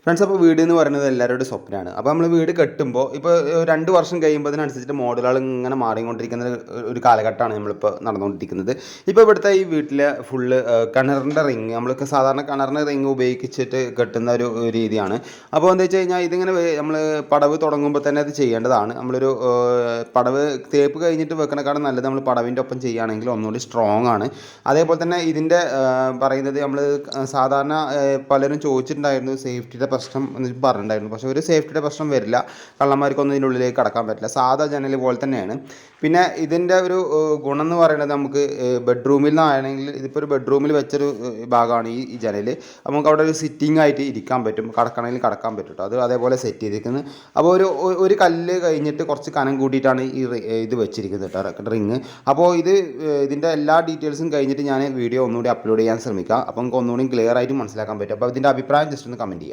Friends, അപ്പോൾ വീട് എന്ന് പറയുന്നത് എല്ലാവരുടെ സ്വപ്നമാണ്. അപ്പോൾ നമ്മൾ വീട് കെട്ടുമ്പോൾ ഇപ്പോൾ 2 വർഷം കഴിയുമ്പോഴതിനനുസരിച്ചിട്ട് മോഡലുകൾ ഇങ്ങനെ മാറിക്കൊണ്ടിരിക്കുന്ന ഒരു കാലഘട്ടമാണ് നമ്മളിപ്പോൾ നടന്നുകൊണ്ടിരിക്കുന്നത്. ഇപ്പോൾ ഇവിടുത്തെ ഈ വീട്ടിലെ ഫുള്ള് കിണറിൻ്റെ റിങ്, നമ്മൾക്ക് സാധാരണ കിണറിൻ്റെ റിങ് ഉപയോഗിച്ചിട്ട് കെട്ടുന്ന ഒരു രീതിയാണ്. അപ്പോൾ എന്താ വെച്ച് കഴിഞ്ഞാൽ ഇതിങ്ങനെ നമ്മൾ പടവ് തുടങ്ങുമ്പോൾ തന്നെ അത് ചെയ്യേണ്ടതാണ്. നമ്മളൊരു പടവ് തേപ്പ് കഴിഞ്ഞിട്ട് വെക്കണേക്കാളും നല്ലത് നമ്മൾ പടവിൻ്റെ ഒപ്പം ചെയ്യുകയാണെങ്കിൽ ഒന്നുകൂടി സ്ട്രോങ് ആണ്. അതേപോലെ തന്നെ ഇതിൻ്റെ പറയുന്നത് നമ്മൾ സാധാരണ പലരും ചോദിച്ചിട്ടുണ്ടായിരുന്നു സേഫ്റ്റിയുടെ പ്രശ്നം എന്ന് പറഞ്ഞിട്ടുണ്ടായിരുന്നു. പക്ഷേ ഒരു സേഫ്റ്റിയുടെ പ്രശ്നം വരില്ല. കള്ളന്മാർക്കൊന്നും ഇതിൻ്റെ ഉള്ളിലേക്ക് കടക്കാൻ പറ്റില്ല. സാധാ ജനൽ പോലെ തന്നെയാണ്. പിന്നെ ഇതിൻ്റെ ഒരു ഗുണം എന്ന് പറയുന്നത് നമുക്ക് ബെഡ്റൂമിൽ നിന്നാണെങ്കിൽ ഇതിപ്പോൾ ഒരു ബെഡ്റൂമിൽ വെച്ചൊരു ഭാഗമാണ് ഈ ജനൽ. നമുക്ക് അവിടെ ഒരു സിറ്റിംഗ് ആയിട്ട് ഇരിക്കാൻ പറ്റും, കടക്കണമെങ്കിൽ കടക്കാൻ പറ്റും കേട്ടോ. അത് അതേപോലെ സെറ്റ് ചെയ്തിരിക്കുന്നത്. അപ്പോൾ ഒരു കല്ല് കഴിഞ്ഞിട്ട് കുറച്ച് കനം കൂട്ടിയിട്ടാണ് ഇത് വെച്ചിരിക്കുന്നത് കേട്ടോ, റിങ്. അപ്പോൾ ഇതിൻ്റെ എല്ലാ ഡീറ്റെയിൽസും കഴിഞ്ഞിട്ട് ഞാൻ വീഡിയോ ഒന്നുകൂടി അപ്ലോഡ് ചെയ്യാൻ ശ്രമിക്കാം. അപ്പോൾ നമുക്ക് ഒന്നുകൂടി ക്ലിയർ ആയിട്ട് മനസ്സിലാക്കാൻ പറ്റും. അപ്പോൾ ഇതിൻ്റെ അഭിപ്രായം ജസ്റ്റ് ഒന്ന് കമൻറ്റ് ചെയ്യാം.